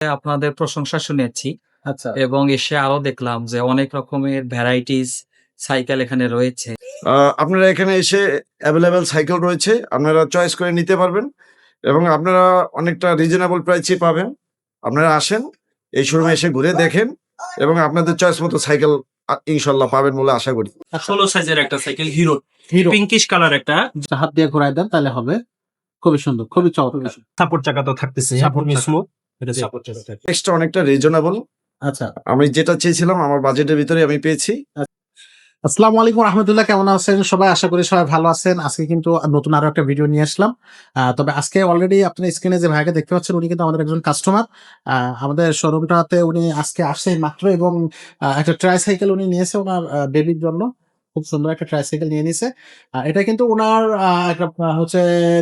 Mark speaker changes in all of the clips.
Speaker 1: আপনাদের প্রশংসা শুনেছি
Speaker 2: আচ্ছা।
Speaker 1: এবং এসে আরো দেখলাম যে অনেক রকমের ভ্যারাইটিস সাইকেল এখানে রয়েছে।
Speaker 3: আপনারা এখানে এসে অ্যাভেলেবেল সাইকেল রয়েছে। আপনারা চয়েস করে নিতে পারবেন এবং আপনারা অনেকটা রিজনেবল প্রাইসে পাবেন। আপনারা আসেন, এই শোরুমে এসে ঘুরে দেখেন এবং আপনাদের চয়েস মতো সাইকেল ইনশাল্লাহ পাবেন বলে আশা করি।
Speaker 4: 16 সাইজের একটা cycle hero
Speaker 2: hero
Speaker 4: pinkish colour একটা
Speaker 2: হাত দিয়ে ঘোরায় দেন তাহলে হবে। খুবই সুন্দর, খুবই চমৎকার।
Speaker 4: সাপোর্ট চাকা তো থাকতেছে
Speaker 2: Support চাকা।
Speaker 4: স্মুথ এটা
Speaker 3: জি।
Speaker 4: সাপোর্ট চাকা থাকে।
Speaker 3: প্রাইসটা অনেকটা রিজনেবল।
Speaker 2: আচ্ছা,
Speaker 3: আমি যেটা চেয়েছিলাম আমার বাজেটের ভিতরে আমি পেয়েছি।
Speaker 2: আসসালামু আলাইকুম রহমতুল্লাহ, কেমন আছেন সবাই? আশা করি সবাই ভালো আছেন। আজকে কিন্তু নতুন আরো একটা ভিডিও নিয়ে আসলাম। তবে আজকে অলরেডি আপনার স্ক্রিনে যে ভাইকে দেখতে পাচ্ছেন উনি কিন্তু আমাদের একজন কাস্টমার। আমাদের শোরুমটাতে উনি আজকে আসছেন মাত্র এবং একটা ট্রাইসাইকেল উনি নিয়েছে ওনার বেবির জন্য। খুব সুন্দর একটা ট্রাইসাইকেল নিয়ে নিয়েছে। এটা কিন্তু ওনার একটা হচ্ছে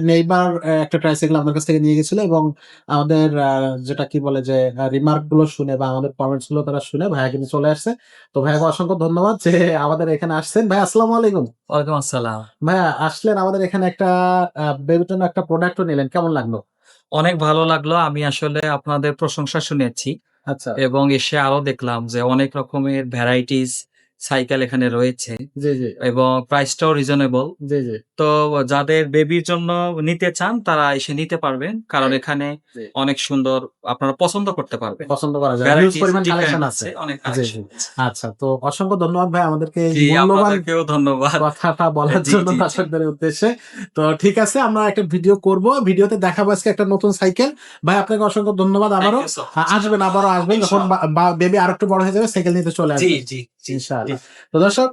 Speaker 2: নেইবার একটা ট্রাইসাইকেল আমাদের কাছ থেকে নিয়ে গেছিল এবং আমাদের যেটা কি বলে যে রিমার্ক গুলো শুনে বা আমাদের কমেন্টস গুলো তারা শুনে ভাইয়া কিন্তু চলে আসছে। তো ভাইয়াকে অসংখ্য ধন্যবাদ যে আমাদের এখানে আসছেন। ভাই আসসালামু আলাইকুম।
Speaker 1: ওয়ালাইকুম আসসালাম।
Speaker 2: ভাইয়া আসলেন আমাদের এখানে একটা বেবির জন্য একটা প্রোডাক্টও নিলেন, কেমন লাগলো?
Speaker 1: অনেক ভালো লাগলো। আমি আসলে আপনাদের প্রশংসা শুনেছি
Speaker 2: আচ্ছা।
Speaker 1: এবং এসে আরো দেখলাম যে অনেক রকমের ভ্যারাইটিস সাইকেল এখানে রয়েছে
Speaker 2: জি, জি,
Speaker 1: এবং প্রাইসটাও রিজনেবল।
Speaker 2: জি, জি,
Speaker 1: তো যাদের বেবির জন্য নিতে চান তারা এসে নিতে পারবেন, কারণ এখানে
Speaker 2: জি।
Speaker 1: অনেক সুন্দর আপনারা পছন্দ করতে পারবেন।
Speaker 2: পছন্দ করা যায়। হিউজ
Speaker 1: Varieties
Speaker 2: পরিমাণ
Speaker 1: different
Speaker 2: কালেকশন আছে।
Speaker 1: অনেক
Speaker 2: জি,
Speaker 1: কালেকশন
Speaker 2: জি।
Speaker 1: আছে।
Speaker 2: আচ্ছা, তো অসংখ্য ধন্যবাদ ভাই আমাদেরকে এই
Speaker 1: জি,
Speaker 2: মূল্যবান
Speaker 1: আপনাদেরকেও ধন্যবাদ।
Speaker 2: কথাটা বলার
Speaker 1: জি,
Speaker 2: জন্য
Speaker 1: জি, জি।
Speaker 2: দর্শকদের উদ্দেশ্যে। তো ঠিক আছে, আমরা একটা ভিডিও করব। ভিডিওতে দেখাবো আজকে একটা নতুন সাইকেল। ভাই আপনাকে অসংখ্য ধন্যবাদ আবারও।
Speaker 1: Thank you so much.
Speaker 2: আসবেন, আবারও আসবেন যখন বেবি আরেকটু বড় হয়ে যাবে সাইকেল নিতে চলে
Speaker 4: জি
Speaker 2: আসবেন
Speaker 4: জি জি
Speaker 2: ইনশাআল্লাহ। তো দর্শক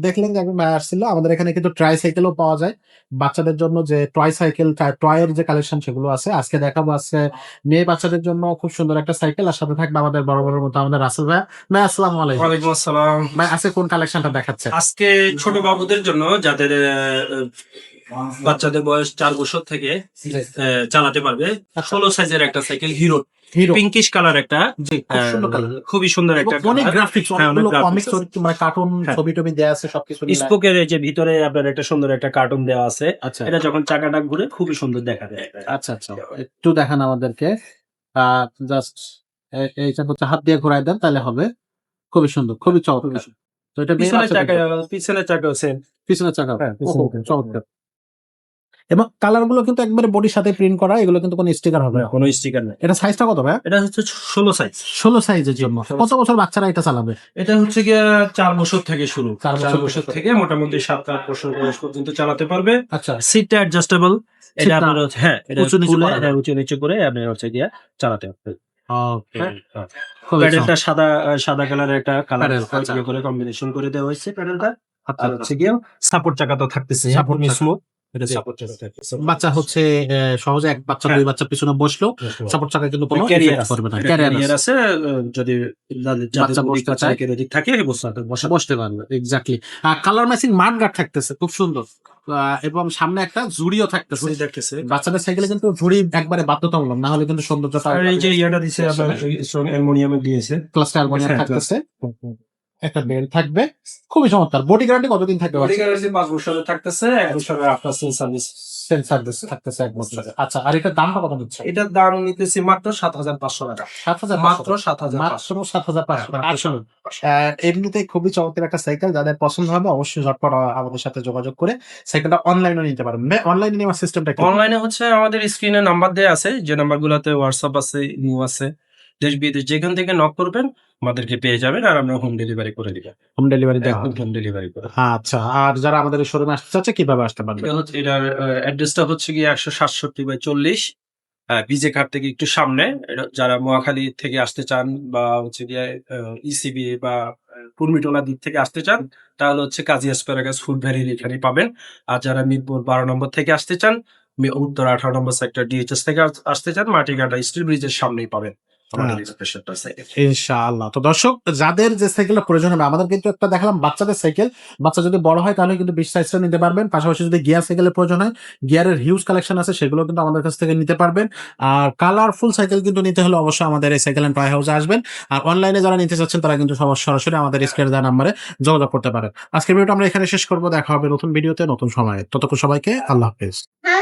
Speaker 2: দেখলেন যে একজন ভাই আসছিল। আমাদের এখানে কিন্তু ট্রাই সাইকেলও পাওয়া যায়। বাচ্চাদের জন্য যে টয় সাইকেল, টয়ের যে কালেকশন সেগুলো আছে। আজকে দেখাবো আজকে মেয়ে বাচ্চাদের জন্য খুব সুন্দর একটা সাইকেল, আর সাথে থাকবে আমাদের বড় বড় মতো আমাদের রাসেল ভাই। ভাই আসসালামু আলাইকুম।
Speaker 4: ওয়ালাইকুম আসসালাম।
Speaker 2: ভাই আজকে কোন কালেকশনটা দেখাচ্ছে?
Speaker 4: আজকে ছোট বাবুদের জন্য যাদের বাচ্চাদের বয়স 4 বছর থেকে চালাতে পারবে 16 সাইজের একটা cycle hero
Speaker 2: hero.
Speaker 4: Pinkish colour একটা
Speaker 2: জি, খুব সুন্দর কালার।
Speaker 4: খুবই সুন্দর একটা
Speaker 2: অনেক গ্রাফিক্স, অনেকগুলো কমিক্স মানে কার্টুন
Speaker 4: হ্যাঁ।
Speaker 2: ছবি টবি দেয়া আছে সবকিছু মিলায়।
Speaker 4: স্পোকের যে ভিতরে আপনার একটা সুন্দর একটা কার্টুন দেওয়া আছে।
Speaker 2: আচ্ছা,
Speaker 4: এটা যখন চাকাটা ঘুরে খুবই সুন্দর দেখা যায়।
Speaker 2: আচ্ছা, আচ্ছা। একটু দেখান আমাদেরকে। জাস্ট এইটা হচ্ছে হাত দিয়ে ঘোরায় দেন তাহলে হবে। খুবই সুন্দর, খুবই চমৎকার। তো এটা মেয়ে
Speaker 4: পিছনের চাকা
Speaker 2: বাচ্চাদের জন্য।
Speaker 4: পিছনের চাকাও সেম।
Speaker 2: পিছনের চাকা।
Speaker 4: হ্যাঁ,
Speaker 2: ওহো,
Speaker 4: পিছনের চাকা।
Speaker 2: চমৎকার। এবং কালার গুলো কিন্তু একবারে বডির সাথে প্রিন্ট করা, এগুলো কিন্তু কোনো স্টিকার হবে না।
Speaker 4: কোনো স্টিকার নাই।
Speaker 2: এটা সাইজটা কত ভাই?
Speaker 4: এটা হচ্ছে 16 সাইজ।
Speaker 2: 16 সাইজের জন্য।
Speaker 4: 16
Speaker 2: কত বছর বাচ্চারা এটা চালাবে?
Speaker 4: এটা হচ্ছে গিয়ে 4 বছর থেকে শুরু।
Speaker 2: 4
Speaker 4: 4 বছর থেকে মোটামুটি 7-8 বছর বয়স পর্যন্ত চালাতে পারবে।
Speaker 2: আচ্ছা,
Speaker 4: সিটটা অ্যাডজাস্টেবল। এটা
Speaker 2: সিটটা
Speaker 4: আপনার হ্যাঁ, এটা
Speaker 2: উঁচু নিচু
Speaker 4: তুলে
Speaker 2: করা যায়।
Speaker 4: উঁচু নিচু করে আপনি হচ্ছে গিয়ে চালাতে পারবেন।
Speaker 2: ওকে।
Speaker 4: হ্যাঁ।
Speaker 2: খুবই
Speaker 4: প্যাডেলটা সাদা কালারের একটা কালার
Speaker 2: প্যাডেল, আচ্ছা।
Speaker 4: করে কম্বিনেশন করে দেওয়া হয়েছে প্যাডেলটা।
Speaker 2: আচ্ছা,
Speaker 4: আর হচ্ছে গিয়ে সাপোর্ট চাকা তো থাকতেছে।
Speaker 2: Support চাকা।
Speaker 4: স্মুথ এটা
Speaker 2: জি।
Speaker 4: সাপোর্ট চাকা থাকতেছে।
Speaker 2: বাচ্চা হচ্ছে সহজে এক বাচ্চা
Speaker 4: হ্যাঁ।
Speaker 2: দুই বাচ্চা পিছনে বসলো সাপোর্ট চাকা কিন্তু কোনো
Speaker 4: ক্যারিয়ার
Speaker 2: ইফেক্ট
Speaker 4: আছে।
Speaker 2: করবে না।
Speaker 4: এটা
Speaker 2: ক্যারিয়ার
Speaker 4: ক্যারিয়ার
Speaker 2: আছে,
Speaker 4: আছে। যদি
Speaker 2: বাচ্চা বসতে চায়
Speaker 4: যদি থাকে
Speaker 2: বসতে পারবে। এক্স্যাক্টলি। কালার ম্যাচিং মাড গার্ড থাকতেছে, খুব সুন্দর। এবং সামনে একটা ঝুড়িও থাকতেছে।
Speaker 4: দেখতেছে।
Speaker 2: বাচ্চাদের সাইকেলে কিন্তু ঝুড়ি একবারে বাধ্যতামূলক, না হলে কিন্তু সৌন্দর্যটা
Speaker 4: আর এই যে ইয়াটা দিছে আপনার স্ট্রং অ্যালুমিনিয়ামে দিয়েছে।
Speaker 2: প্লাস্টার অ্যালুমিনিয়াম
Speaker 4: হ্যাঁ,
Speaker 2: থাকতেছে। একটা বেল্ট থাকবে, খুবই চমৎকার। বডি গ্যারান্টি কতদিন থাকবে?
Speaker 4: বডি গ্যারান্টি 5 বছরের থাকতেছে, 1 বছরের আফটার সেল সার্ভিস।
Speaker 2: সেন্সার থাকতেছে 1 বছর। আচ্ছা, আর এটার দামটা কত নিচ্ছে?
Speaker 4: এটার দাম নিতেছি মাত্র 7,500 টাকা।
Speaker 2: 7,500
Speaker 4: মাত্র 7,500।
Speaker 2: মাত্র 7,500 টাকা। আসলে এমনিতেই খুবই চমৎকার একটা সাইকেল। যাদের পছন্দ হবে অবশ্যই ঝটপট আমাদের সাথে যোগাযোগ করে সাইকেলটা অনলাইনে নিতে পারবেন। অনলাইনে নেওয়ার সিস্টেমটা কি?
Speaker 4: অনলাইনে হচ্ছে আমাদের স্ক্রিনে নাম্বার দেয়া আছে, যে নাম্বারগুলোতে হোয়াটসঅ্যাপ আছে, ইমো আছে। দেশ বিদেশ যেখান থেকে নক করবেন আমাদেরকে পেয়ে যাবেন, আর আমরা হোম ডেলিভারি করে দিবেন।
Speaker 2: হোম ডেলিভারি দেওয়া
Speaker 4: একদম
Speaker 2: হয়?
Speaker 4: হোম ডেলিভারি করে।
Speaker 2: আচ্ছা, আর যারা আমাদের এই শোরুমে আসতে চাচ্ছে কিভাবে আসতে পারবে?
Speaker 4: এটার অ্যাড্রেসটা হচ্ছে গিয়ে 167/40 বিজে ঘাট থেকে একটু সামনে। যারা নোয়াখালী থেকে আসতে চান বা হচ্ছে গিয়ে ইসিবি বা কুর্মিটোলা দিক থেকে আসতে চান, তাহলে হচ্ছে কাজী অ্যাসপারাগাস ফুড ভ্যালির এখানে পাবেন। আর যারা মিরপুর 12 নম্বর থেকে আসতে চান, উত্তর 18 নম্বর সেক্টর ডিএইচএস থেকে আসতে চান, মাটিঘাটা স্টিল ব্রিজের সামনেই পাবেন আমাদের এই স্পেশালটা সাইকেল।
Speaker 2: ইনশাআল্লাহ। তো দর্শক, যাদের যে সাইকেলটা প্রয়োজন হবে, আমাদের কিন্তু একটা দেখালাম বাচ্চাদের সাইকেল। বাচ্চা যদি বড় হয় তাহলে কিন্তু 20 সাইজটা নিতে পারবেন। পাশাপাশি যদি গিয়ার সাইকেলের প্রয়োজন হয়, গিয়ারের হিউজ কালেকশন আছে, সেগুলো কিন্তু আমাদের কাছ থেকে নিতে পারবেন। আর কালারফুল সাইকেল কিন্তু নিতে হলে অবশ্যই আমাদের এই সাইকেল এন্ড টয় হাউসে আসবেন। আর অনলাইনে যারা নিতে চাচ্ছেন তারা কিন্তু সরাসরি আমাদের স্ক্রিনে দেওয়া নাম্বারে যোগাযোগ করতে পারেন। আজকের ভিডিওটা আমরা এখানে শেষ করবো। দেখা হবে নতুন ভিডিওতে নতুন সময়ে। ততক্ষণ সবাইকে আল্লাহ হাফেজ।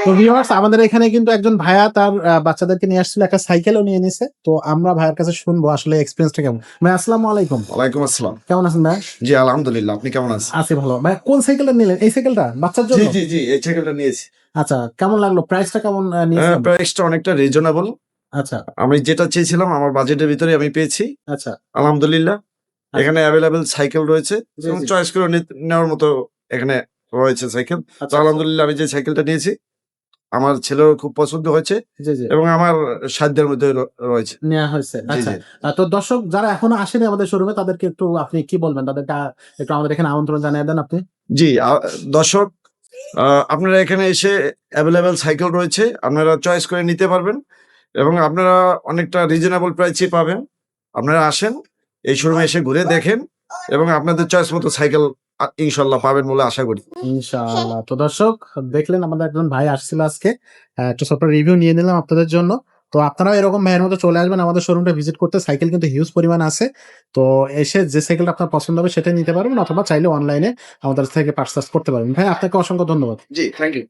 Speaker 2: তো ভিউয়ার্স আমাদের এখানে কিন্তু একজন ভাইয়া তার বাচ্চাদেরকে নিয়ে আসছিল, একটা সাইকেলও নিয়ে নিছে। তো আমরা ভাইয়ের কাছে শুনবো আসলে এক্সপিরিয়েন্সটা কেমন। ভাই আসসালামু আলাইকুম,
Speaker 3: ওয়ালাইকুম আসসালাম।
Speaker 2: কেমন আছেন ভাই?
Speaker 3: জি আলহামদুলিল্লাহ, আপনি কেমন আছেন?
Speaker 2: আছি ভালো। ভাই কোন সাইকেলটা নিলেন? এই সাইকেলটা বাচ্চার জন্য?
Speaker 3: জি এই সাইকেলটা নিয়েছি।
Speaker 2: আচ্ছা, কেমন লাগলো? প্রাইসটা কেমন নিয়েছেন?
Speaker 3: প্রাইসটা অনেকটা রিজনেবল।
Speaker 2: আচ্ছা
Speaker 3: আমি যেটা চেয়েছিলাম আমার বাজেটের ভিতরে আমি পেয়েছি
Speaker 2: আচ্ছা
Speaker 3: আলহামদুলিল্লাহ। এখানে অ্যাভেলেবেল সাইকেল রয়েছে
Speaker 2: জি,
Speaker 3: এবং
Speaker 2: জি।
Speaker 3: চয়েস করে নেওয়ার মতো এখানে রয়েছে সাইকেল। তো
Speaker 2: আচ্ছা
Speaker 3: আলহামদুলিল্লাহ আমি যে সাইকেলটা নিয়েছি আমার ছেলেরও খুব পছন্দ হয়েছে
Speaker 2: জি জি
Speaker 3: এবং আমার সাধ্যের মধ্যে রয়েছে।
Speaker 2: নেওয়া হয়েছে।
Speaker 3: জি
Speaker 2: আচ্ছা,
Speaker 3: জি
Speaker 2: তো দর্শক যারা এখনো আসেনি আমাদের শোরুমে তাদেরকে একটু আপনি কি বলবেন? তাদেরকে একটু আমাদের এখানে আমন্ত্রণ জানিয়ে দেন আপনি।
Speaker 3: জি দর্শক, আপনারা এখানে এসে অ্যাভেলেবেল সাইকেল রয়েছে, আপনারা চয়েস করে নিতে পারবেন এবং আপনারা অনেকটা রিজনেবল প্রাইসে পাবেন। আপনারা আসেন, এই শোরুমে এসে ঘুরে দেখেন এবং আপনাদের চয়েস মতো সাইকেল ইনশাল্লাহ পাবেন বলে আশা করি।
Speaker 2: ইনশাআল্লাহ। তো দর্শক দেখলেন আমাদের একজন ভাই আসছিল আজকে, একটু ছোট্ট রিভিউ নিয়ে নিলাম আপনাদের জন্য। তো আপনারাও এরকম ভাইয়ের মতো চলে আসবেন আমাদের শোরুমটা ভিজিট করতে। সাইকেল কিন্তু হিউজ পরিমাণ আছে। তো এসে যে সাইকেলটা আপনার পছন্দ হবে সেটাই নিতে পারবেন, অথবা চাইলে অনলাইনে আমাদের থেকে পারচেজ করতে পারবেন। ভাই আপনাকে অসংখ্য ধন্যবাদ।
Speaker 3: জি থ্যাংক ইউ।